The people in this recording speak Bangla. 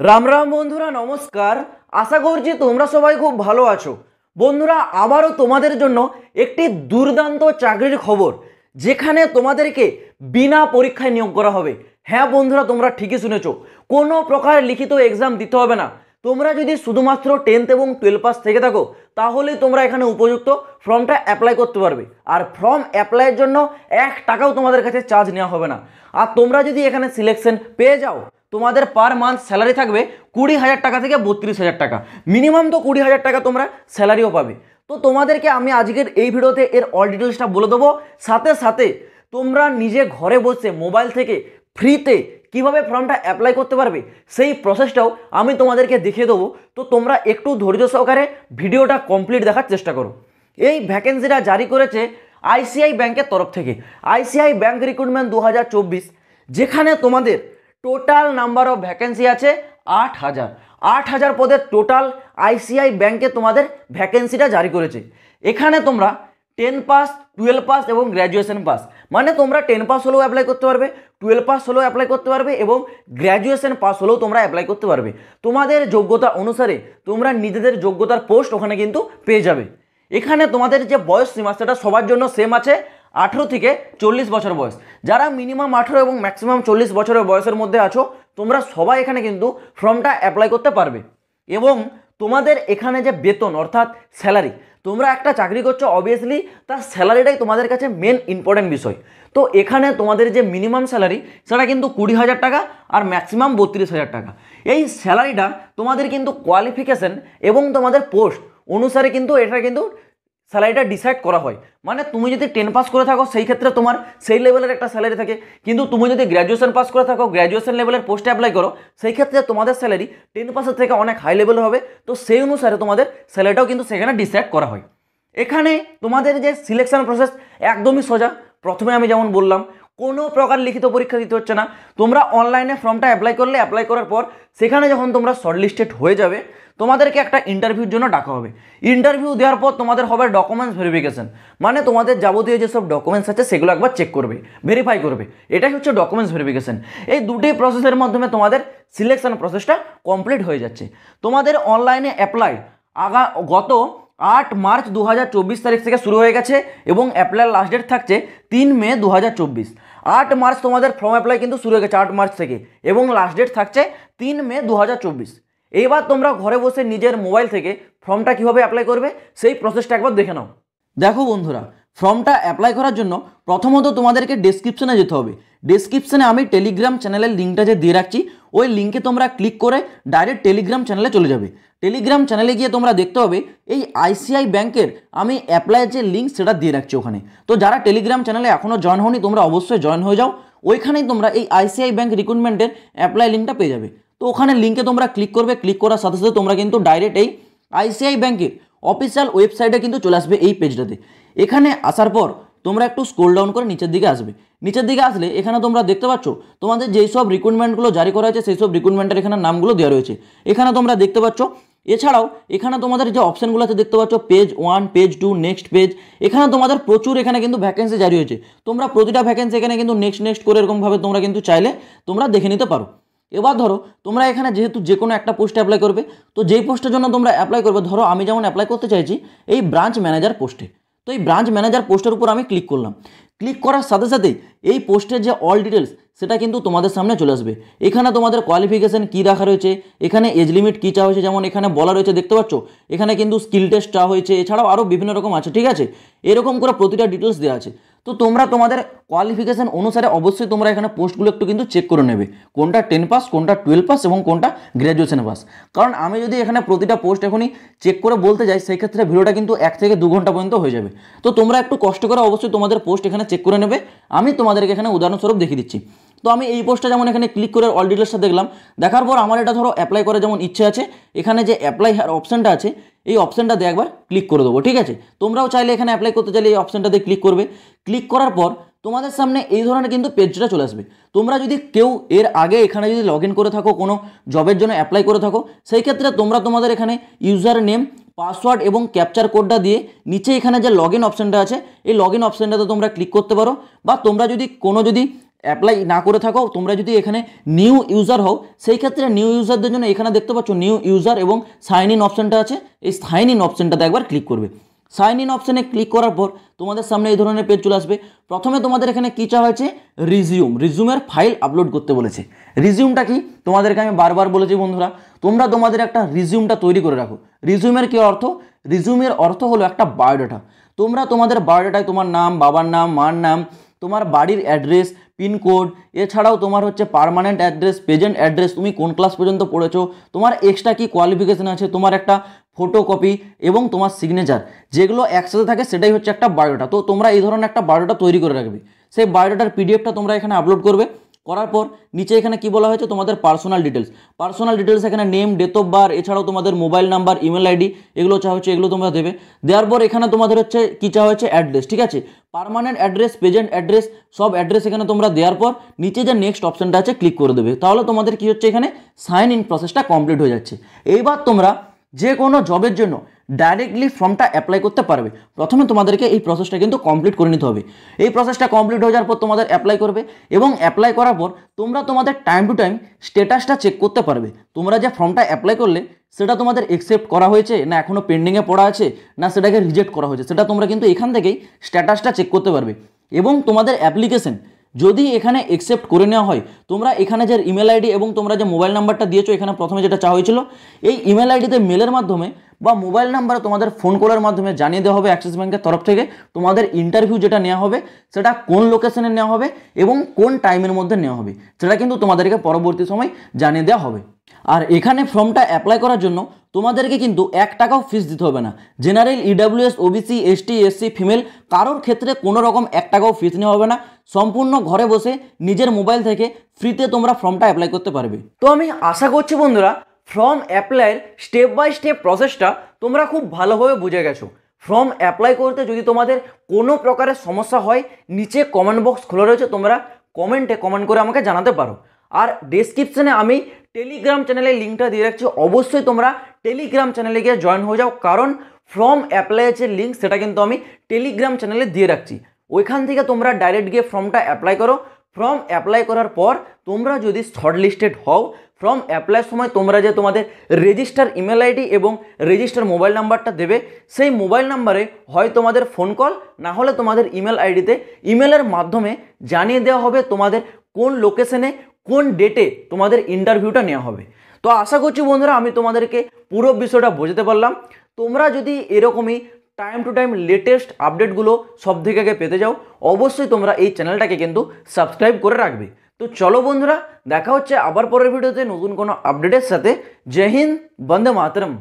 রাম রাম বন্ধুরা, নমস্কার। আশা করছি তোমরা সবাই খুব ভালো আছো। বন্ধুরা, আবারও তোমাদের জন্য একটি দুর্দান্ত চাকরির খবর, যেখানে তোমাদেরকে বিনা পরীক্ষায় নিয়োগ করা হবে। হ্যাঁ বন্ধুরা, তোমরা ঠিকই শুনেছো, কোনো প্রকার লিখিত এক্সাম দিতে হবে না। তোমরা যদি শুধুমাত্র 10th এবং 12 পাস থেকে থাকো, তাহলেই তোমরা এখানে উপযুক্ত। ফর্মটা অ্যাপ্লাই করতে পারবে, আর ফর্ম অ্যাপ্লাইয়ের জন্য 1 টাকাও তোমাদের কাছে চার্জ নেওয়া হবে না। আর তোমরা যদি এখানে সিলেকশন পেয়ে যাও, তোমাদের পার মান্থ স্যালারি থাকবে 20,000 টাকা থেকে 32,000 টাকা। মিনিমাম তো 20,000 টাকা তোমরা স্যালারিও পাবে। তো তোমাদেরকে আমি আজকের এই ভিডিওতে এর অল ডিটেলসটা বলে দেবো। সাথে সাথে তোমরা নিজে ঘরে বসে মোবাইল থেকে ফ্রিতে কিভাবে ফর্মটা অ্যাপ্লাই করতে পারবে, সেই প্রসেসটাও আমি তোমাদেরকে দেখিয়ে দেবো। তো তোমরা একটু ধৈর্য সহকারে ভিডিওটা কমপ্লিট দেখার চেষ্টা করো। এই ভ্যাকেন্সিটা জারি করেছে আইসিআই ব্যাংকের তরফ থেকে। আইসিআই ব্যাংক রিক্রুটমেন্ট 2024, যেখানে তোমাদের টোটাল নাম্বার অফ ভ্যাকেন্সি আছে 8,000 পদের টোটাল আইসিআই ব্যাংকে তোমাদের ভ্যাকেন্সিটা জারি করেছে। এখানে তোমরা 10 পাস, 12 পাস এবং গ্র্যাজুয়েশন পাস, মানে তোমরা 10 পাস হলেও অ্যাপ্লাই করতে পারবে, 12 পাস হলেও অ্যাপ্লাই করতে পারবে এবং গ্র্যাজুয়েশন পাস হলেও তোমরা অ্যাপ্লাই করতে পারবে। তোমাদের যোগ্যতা অনুসারে তোমরা নিজেদের যোগ্যতার পোস্ট ওখানে কিন্তু পেয়ে যাবে। এখানে তোমাদের যে বয়স সীমা সেটা সবার জন্য সেম আছে, 18 থেকে 40 বছর বয়স। যারা মিনিমাম 18 এবং ম্যাক্সিমাম 40 বছরের বয়সের মধ্যে আছো, তোমরা সবাই এখানে কিন্তু ফর্মটা অ্যাপ্লাই করতে পারবে। এবং তোমাদের এখানে যে বেতন অর্থাৎ স্যালারি, তোমরা একটা চাকরি করছো, অবভিয়াসলি তার স্যালারিটাই তোমাদের কাছে মেন ইম্পর্টেন্ট বিষয়। তো এখানে তোমাদের যে মিনিমাম স্যালারি সেটা কিন্তু 20,000 টাকা আর ম্যাক্সিমাম 32,000 টাকা। এই স্যালারিটা তোমাদের কিন্তু কোয়ালিফিকেশন এবং তোমাদের পোস্ট অনুসারে কিন্তু এটা কিন্তু স্যালারিটা ডিসাইড করা হয়। মানে তুমি যদি 10 পাস করে থাকো, সেই ক্ষেত্রে তোমার সেই লেভেলের একটা স্যালারি থাকে, কিন্তু তুমি যদি গ্র্যাজুয়েশন পাস করে থাকো, গ্র্যাজুয়েশন লেভেলের পোস্টে অ্যাপ্লাই করো, সেই ক্ষেত্রে তোমাদের স্যালারি 10 পাসের থেকে অনেক হাই লেভেল হবে। তো সেই অনুসারে তোমাদের স্যালারিটাও কিন্তু সেখানে ডিসাইড করা হয়। এখানে তোমাদের যে সিলেকশন প্রসেস একদমই সোজা। প্রথমে আমি যেমন বললাম, কোনো প্রকার লিখিত পরীক্ষা দিতে হচ্ছে না। তোমরা অনলাইনে ফর্মটা অ্যাপ্লাই করলে, অ্যাপ্লাই করার পর সেখানে যখন তোমরা শর্টলিস্টেড হয়ে যাবে, তোমাদেরকে একটা ইন্টারভিউর জন্য ডাকা হবে। ইন্টারভিউ দেওয়ার পর তোমাদের হবে ডকুমেন্টস ভেরিফিকেশন, মানে তোমাদের যাবতীয় যেসব ডকুমেন্টস আছে সেগুলো একবার চেক করবে, ভেরিফাই করবে। এটাই হচ্ছে ডকুমেন্টস ভেরিফিকেশন। এই দুটি প্রসেসের মাধ্যমে তোমাদের সিলেকশন প্রসেসটা কমপ্লিট হয়ে যাচ্ছে। তোমাদের অনলাইনে অ্যাপ্লাই গত 8 মার্চ 2024 তারিখ থেকে শুরু হয়ে গেছে এবং অ্যাপ্লাইয়ের লাস্ট ডেট থাকছে 3 মে 2024। 8 মার্চ তোমাদের ফর্ম অ্যাপ্লাই কিন্তু শুরু হয়ে গেছে 8 মার্চ থেকে, এবং লাস্ট ডেট থাকছে 3 মে 2024। এইবার তোমরা ঘরে বসে নিজের মোবাইল থেকে ফর্মটা কীভাবে অ্যাপ্লাই করবে সেই প্রসেসটা একবার দেখে নাও। দেখো বন্ধুরা, ফর্মটা অ্যাপ্লাই করার জন্য প্রথমত তোমাদেরকে ডেসক্রিপশনে যেতে হবে। ডেসক্রিপশনে আমি টেলিগ্রাম চ্যানেলের লিঙ্কটা যে দিয়ে রাখছি, ওই লিঙ্কে তোমরা ক্লিক করে ডাইরেক্ট টেলিগ্রাম চ্যানেলে চলে যাবে। টেলিগ্রাম চ্যানেলে গিয়ে তোমরা দেখতে হবে এই আইসিআই ব্যাংকের আমি অ্যাপ্লাইয়ের যে লিঙ্ক সেটা দিয়ে রাখছি ওখানে। তো যারা টেলিগ্রাম চ্যানেলে এখনও জয়েন হওনি, তোমরা অবশ্যই জয়েন হয়ে যাও। ওইখানেই তোমরা এই আইসিআই ব্যাংক রিক্রুটমেন্টের অ্যাপ্লাই লিঙ্কটা পেয়ে যাবে। তো ওখানে লিঙ্কে তোমরা ক্লিক করবে, ক্লিক করার সাথে সাথে তোমরা কিন্তু ডাইরেক্ট এই আইসিআই ব্যাংকের অফিসিয়াল ওয়েবসাইটে কিন্তু চলে আসবে এই পেজটাতে। এখানে আসার পর তোমরা একটু স্ক্রল ডাউন করে নিচের দিকে আসবে। নিচের দিকে আসলে এখানে তোমরা দেখতে পাচ্ছ তোমাদের যেই সব রিক্রুটমেন্টগুলো জারি করা হয়েছে সেই সব রিক্রুটমেন্টের এখানে নামগুলো দেওয়া রয়েছে, এখানে তোমরা দেখতে পাচ্ছ। এছাড়াও এখানে তোমাদের যে অপশানগুলো আছে দেখতে পাচ্ছ, পেজ 1, পেজ 2, নেক্সট পেজ। এখানে তোমাদের প্রচুর এখানে কিন্তু ভ্যাকেন্সি জারি হয়েছে। তোমরা প্রতিটা ভ্যাকেন্সি এখানে কিন্তু নেক্সট করে এরকমভাবে তোমরা কিন্তু চাইলে তোমরা দেখে নিতে পারো। এবার ধরো তোমরা এখানে যেহেতু যে কোনো একটা পোস্টে অ্যাপ্লাই করবে, তো যেই পোস্টের জন্য তোমরা অ্যাপ্লাই করবে, ধরো আমি যেমন অ্যাপ্লাই করতে চাইছি এই ব্রাঞ্চ ম্যানেজার পোস্টে, তো এই ব্রাঞ্চ ম্যানেজার পোস্টের উপর আমি ক্লিক করলাম। ক্লিক করার সাথে সাথেই এই পোস্টের যে অল ডিটেলস সেটা কিন্তু তোমাদের সামনে চলে আসবে। এখানে তোমাদের কোয়ালিফিকেশান কী রাখা রয়েছে, এখানে এজ লিমিট কী চাওয়া হয়েছে, যেমন এখানে বলা রয়েছে দেখতে পাচ্ছ, এখানে কিন্তু স্কিল টেস্ট চাওয়া হয়েছে, এছাড়াও আরও বিভিন্ন রকম আছে, ঠিক আছে। এরকম করে প্রতিটা ডিটেলস দেওয়া আছে। তো তোমরা তোমাদের কোয়ালিফিকেশান অনুসারে অবশ্যই তোমরা এখানে পোস্টগুলো একটু কিন্তু চেক করে নেবে, কোনটা 10 পাস, কোনটা 12 পাস এবং কোনটা গ্র্যাজুয়েশন পাস। কারণ আমি যদি এখানে প্রতিটা পোস্ট এখনই চেক করে বলতে যাই, সেই ক্ষেত্রে ভিডিওটা কিন্তু 1 থেকে 2 ঘন্টা পর্যন্ত হয়ে যাবে। তো তোমরা একটু কষ্ট করে অবশ্যই তোমাদের পোস্ট এখানে চেক করে নেবে। আমি তোমাদেরকে এখানে উদাহরণস্বরূপ দেখিয়ে দিচ্ছি। তো আমি এই পোস্টটা যেমন এখানে ক্লিক করে অল ডিটেলসটা দেখলাম, দেখার পর আমার এটা ধরো অ্যাপ্লাই করে যেমন ইচ্ছে আছে, এখানে যে অ্যাপ্লাই অপশানটা আছে এই অপশানটাতে একবার ক্লিক করে দেবো, ঠিক আছে। তোমরাও চাইলে এখানে অ্যাপ্লাই করতে চাইলে এই অপশানটাতে ক্লিক করবে। ক্লিক করার পর তোমাদের সামনে এই ধরনের কিন্তু পেজটা চলে আসবে। তোমরা যদি কেউ এর আগে এখানে যদি লগ ইন করে থাকো, কোনো জবের জন্য অ্যাপ্লাই করে থাকো, সেই ক্ষেত্রে তোমরা তোমাদের এখানে ইউজার নেম, পাসওয়ার্ড এবং ক্যাপচার কোডটা দিয়ে নিচে এখানে যে লগ ইন অপশানটা আছে এই লগ ইন অপশানটাতে তোমরা ক্লিক করতে পারো। বা তোমরা যদি অ্যাপ্লাই না করে থাকো, তোমরা যদি এখানে নিউ ইউজার হও, সেই ক্ষেত্রে নিউ ইউজারদের জন্য এখানে দেখতে পাচ্ছ নিউ ইউজার এবং সাইন ইন অপশানটা আছে। এই সাইন ইন অপশানটাতে একবার ক্লিক করবে। সাইন ইন অপশানে ক্লিক করার পর তোমাদের সামনে এই ধরনের পেজ চলে আসবে। প্রথমে তোমাদের এখানে কী চাওয়া হয়েছে, রিজিউমের ফাইল আপলোড করতে বলেছে। রিজিউমটা কি তোমাদেরকে আমি বারবার বলেছি বন্ধুরা, তোমরা তোমাদের একটা রিজিউমটা তৈরি করে রাখো। রিজিউমের কী অর্থ? রিজিউমের অর্থ হলো একটা বায়োডাটা। তোমরা তোমাদের বায়োডাটায় তোমার নাম, বাবার নাম, মার নাম, তোমার বাড়ির অ্যাড্রেস, পিনকোড, এছাড়াও তোমার হচ্ছে পার্মানেন্ট অ্যাড্রেস, প্রেজেন্ট অ্যাড্রেস, তুমি কোন ক্লাস পর্যন্ত পড়েছো, তোমার এক্সট্রা কি কোয়ালিফিকেশন আছে, তোমার একটা ফটোকপি এবং তোমার সিগনেচার, যেগুলো একসাথে থাকে সেটাই হচ্ছে একটা বায়োডাটা। তো তোমরা এই ধরনের একটা বায়োডাটা তৈরি করে রাখবে। সেই বায়োডাটার পিডিএফটা তোমরা এখানে আপলোড করবে। করার পর নিচে এখানে কি বলা হয়েছে, তোমাদের পার্সোনাল ডিটেলস এখানে নেম, ডেট অফ বার্থ, এছাড়াও তোমাদের মোবাইল নাম্বার, ইমেল আইডি, এগুলো চাওয়া হচ্ছে, এগুলো তোমরা দেবে। দেওয়ার পর এখানে তোমাদের হচ্ছে কী চাওয়া হচ্ছে, অ্যাড্রেস, ঠিক আছে, পার্মানেন্ট অ্যাড্রেস, প্রেজেন্ট অ্যাড্রেস, সব অ্যাড্রেস এখানে তোমরা দেওয়ার পর নিচে যে নেক্সট অপশানটা আছে ক্লিক করে দেবে। তাহলে তোমাদের কি হচ্ছে, এখানে সাইন ইন প্রসেসটা কমপ্লিট হয়ে যাচ্ছে। এইবার তোমরা যে কোনো জবের জন্য ডাইরেক্টলি ফর্মটা অ্যাপ্লাই করতে পারবে। প্রথমে তোমাদেরকে এই প্রসেসটা কিন্তু কমপ্লিট করে নিতে হবে। এই প্রসেসটা কমপ্লিট হয়ে যাওয়ার পর তোমাদের অ্যাপ্লাই করবে, এবং অ্যাপ্লাই করার পর তোমরা তোমাদের টাইম টু টাইম স্ট্যাটাসটা চেক করতে পারবে। তোমরা যে ফর্মটা অ্যাপ্লাই করলে সেটা তোমাদের অ্যাকসেপ্ট করা হয়েছে না এখনও পেন্ডিংয়ে পড়া আছে, না সেটাকে রিজেক্ট করা হয়েছে, সেটা তোমরা কিন্তু এখান থেকেই স্ট্যাটাসটা চেক করতে পারবে। এবং তোমাদের অ্যাপ্লিকেশন যদি এখানে অ্যাকসেপ্ট করে নেওয়া হয়, তোমরা এখানে যে ইমেল আইডি এবং তোমরা যে মোবাইল নাম্বারটা দিয়েছো, এখানে প্রথমে যেটা চাওয়া হয়েছিল, এই ইমেল আইডিতে মেলের মাধ্যমে বা মোবাইল নাম্বারে তোমাদের ফোন কলের মাধ্যমে জানিয়ে দেওয়া হবে অ্যাক্সিস ব্যাংকের তরফ থেকে তোমাদের ইন্টারভিউ যেটা নেওয়া হবে সেটা কোন লোকেশনে নেওয়া হবে এবং কোন টাইমের মধ্যে নেওয়া হবে, সেটা কিন্তু তোমাদেরকে পরবর্তী সময় জানিয়ে দেওয়া হবে। আর এখানে ফর্মটা অ্যাপ্লাই করার জন্য তোমাদেরকে কিন্তু 1 টাকাও ফিস দিতে হবে না। General, EWS, OBC, ST, SC, female কারোর ক্ষেত্রে কোনো রকম 1 টাকাও ফিস নেওয়া হবে না। সম্পূর্ণ ঘরে বসে নিজের মোবাইল থেকে ফ্রিতে তোমরা ফর্মটা অ্যাপ্লাই করতে পারবে। তো আমি আশা করছি বন্ধুরা ফর্ম অ্যাপ্লাইয়ের স্টেপ বাই স্টেপ প্রসেসটা তোমরা খুব ভালোভাবে বুঝে গেছো। ফর্ম অ্যাপ্লাই করতে যদি তোমাদের কোনো প্রকারের সমস্যা হয়, নিচে কমেন্ট বক্স খোলা রয়েছে, তোমরা কমেন্টে কমেন্ট করে আমাকে জানাতে পারো। আর ডেসক্রিপশনে আমি টেলিগ্রাম চ্যানেলের লিঙ্কটা দিয়ে রাখছি, অবশ্যই তোমরা টেলিগ্রাম চ্যানেলে গিয়ে জয়েন হয়ে যাও, কারণ ফর্ম অ্যাপ্লাইয়ের যে লিঙ্ক সেটা কিন্তু আমি টেলিগ্রাম চ্যানেলে দিয়ে রাখছি। ওইখান থেকে তোমরা ডাইরেক্ট গিয়ে ফর্মটা অ্যাপ্লাই করো। ফর্ম অ্যাপ্লাই করার পর তোমরা যদি শর্ট লিস্টেড হও, ফর্ম অ্যাপ্লাইয়ের সময় তোমরা যে তোমাদের রেজিস্টার ইমেল আইডি এবং রেজিস্টার মোবাইল নাম্বারটা দেবে, সেই মোবাইল নাম্বারে হয় তোমাদের ফোন কল, না হলে তোমাদের ইমেল আইডিতে ইমেলের মাধ্যমে জানিয়ে দেওয়া হবে তোমাদের কোন লোকেশনে কোন ডেটে তোমাদের ইন্টারভিউটা নেওয়া হবে। তো আশা করছি বন্ধুরা আমি তোমাদেরকে পুরো বিষয়টা বোঝাতে পারলাম। তোমরা যদি এরকমই টাইম টু টাইম লেটেস্ট আপডেটগুলো সব থেকে আগে পেতে যাও, অবশ্যই তোমরা এই চ্যানেলটাকে কিন্তু সাবস্ক্রাইব করে রাখবে। তো চলো বন্ধুরা, দেখা হচ্ছে আবার পরের ভিডিওতে নতুন কোনো আপডেটের সাথে। জয় হিন্দ, বন্দে মাতরম।